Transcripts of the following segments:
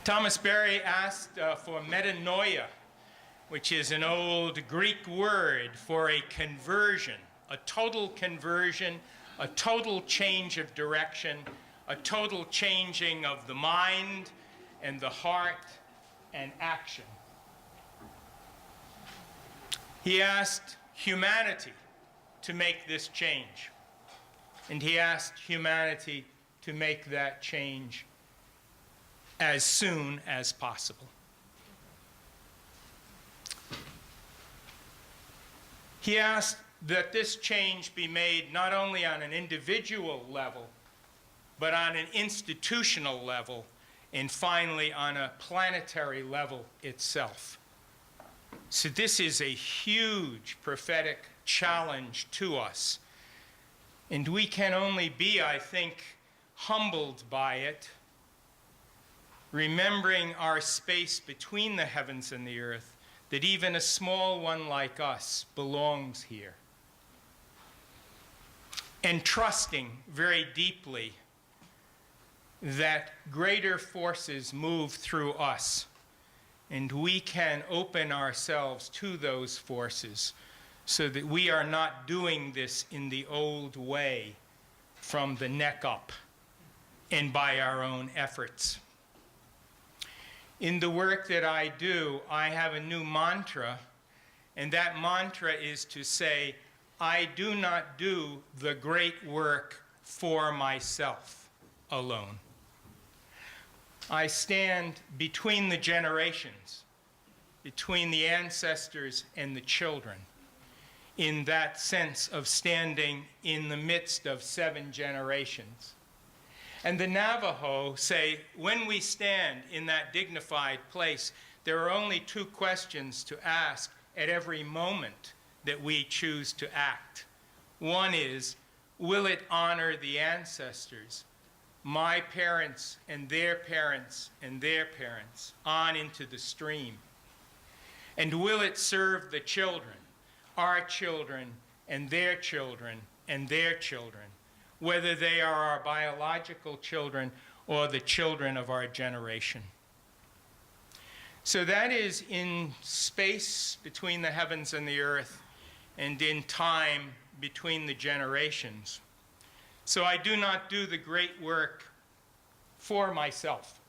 Thomas Berry asked for metanoia, which is an old Greek word for a conversion, a total conversion, a total change of direction, a total changing of the mind and the heart and action. He asked humanity to make this change, and he asked humanity to make that change as soon as possible. He asked that this change be made not only on an individual level, but on an institutional level, and finally on a planetary level itself. So this is a huge prophetic challenge to us. And we can only be, I think, humbled by it, remembering our space between the heavens and the earth, that even a small one like us belongs here. And trusting very deeply that greater forces move through us, and we can open ourselves to those forces so that we are not doing this in the old way from the neck up and by our own efforts. In the work that I do, I have a new mantra, and that mantra is to say, I do not do the great work for myself alone. I stand between the generations, between the ancestors and the children, in that sense of standing in the midst of 7 generations. And the Navajo say, when we stand in that dignified place, there are only 2 questions to ask at every moment that we choose to act. One is, will it honor the ancestors, my parents and their parents and their parents, on into the stream? And will it serve the children, our children and their children and their children, whether they are our biological children or the children of our generation? So that is in space between the heavens and the earth, and in time between the generations. So I do not do the great work for myself.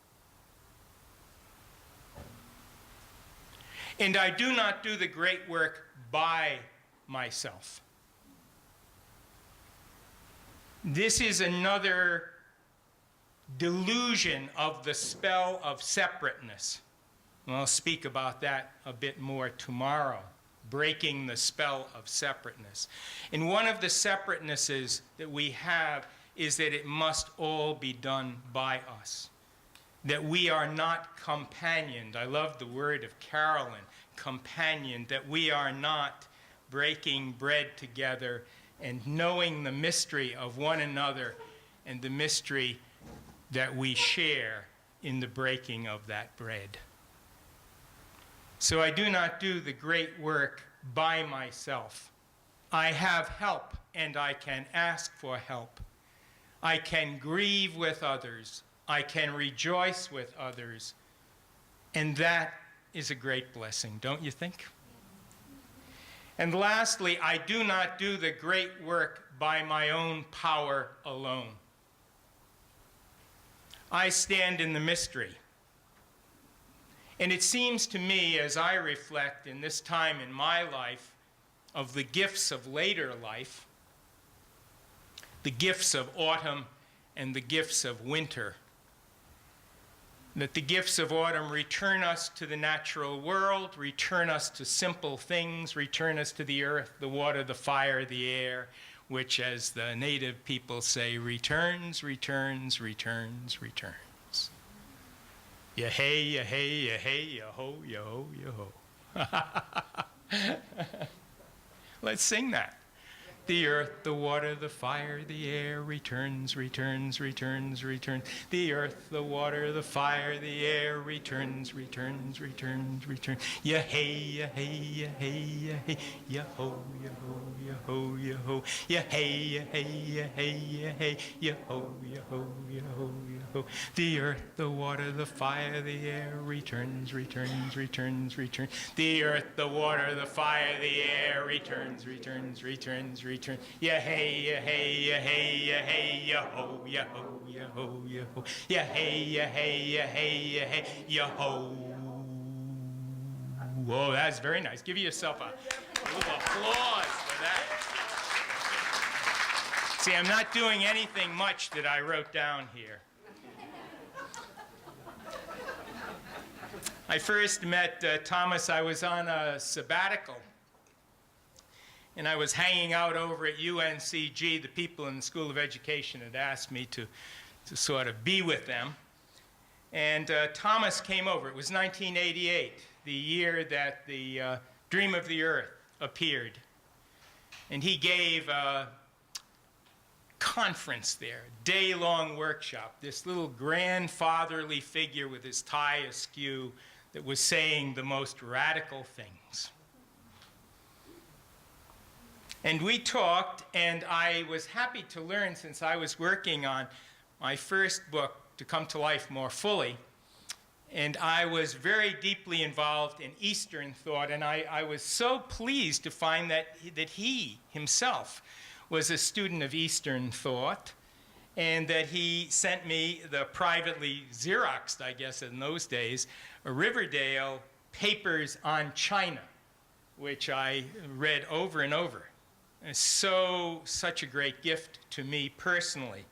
And I do not do the great work by myself. This is another delusion of the spell of separateness. And I'll speak about that a bit more tomorrow, breaking the spell of separateness. And one of the separatenesses that we have is that it must all be done by us, that we are not companioned. I love the word of Carolyn, companioned, that we are not breaking bread together and knowing the mystery of one another and the mystery that we share in the breaking of that bread. So I do not do the great work by myself. I have help, and I can ask for help. I can grieve with others. I can rejoice with others. And that is a great blessing, don't you think? And lastly, I do not do the great work by my own power alone. I stand in the mystery. And it seems to me, as I reflect in this time in my life of the gifts of later life, the gifts of autumn and the gifts of winter, that the gifts of autumn return us to the natural world, return us to simple things, return us to the earth, the water, the fire, the air, which, as the native people say, returns, returns, returns, returns. Ya-hey, ya-hey, ya-hey, ya-ho, ya-ho, ya-ho. Let's sing that. The earth, the water, the fire, the air returns, returns, returns, returns. The earth, the water, the fire, the air returns, returns, returns, returns. Ya hey, ya hey, ya hey, ya hey, ya ho, ya ho, ya ho, ya ho. Ya hey, ya hey, ya hey, ya hey, ya ho, ya ho, ya ho, ya ho. The earth, the water, the fire, the air returns, returns, returns, returns. The earth, the water, the fire, the air returns, returns, returns, returns. Ya hey, ya hey, ya hey, ya hey, ya ho, ya ho, ya ho, ya ho. Ya hey, ya hey, ya hey, ya hey, ya ho. Whoa, that's very nice. Give yourself a little applause for that. See, I'm not doing anything much that I wrote down here. I first met Thomas, I was on a sabbatical. And I was hanging out over at UNCG. The people in the School of Education had asked me to sort of be with them. And Thomas came over. It was 1988, the year that the Dream of the Earth appeared. And he gave a conference there, a day-long workshop, this little grandfatherly figure with his tie askew that was saying the most radical things. And we talked, and I was happy to learn, since I was working on my first book, to come to life more fully, and I was very deeply involved in Eastern thought, and I was so pleased to find that he himself was a student of Eastern thought, and that he sent me the privately Xeroxed, I guess in those days, Riverdale Papers on China, which I read over and over. It's such a great gift to me personally.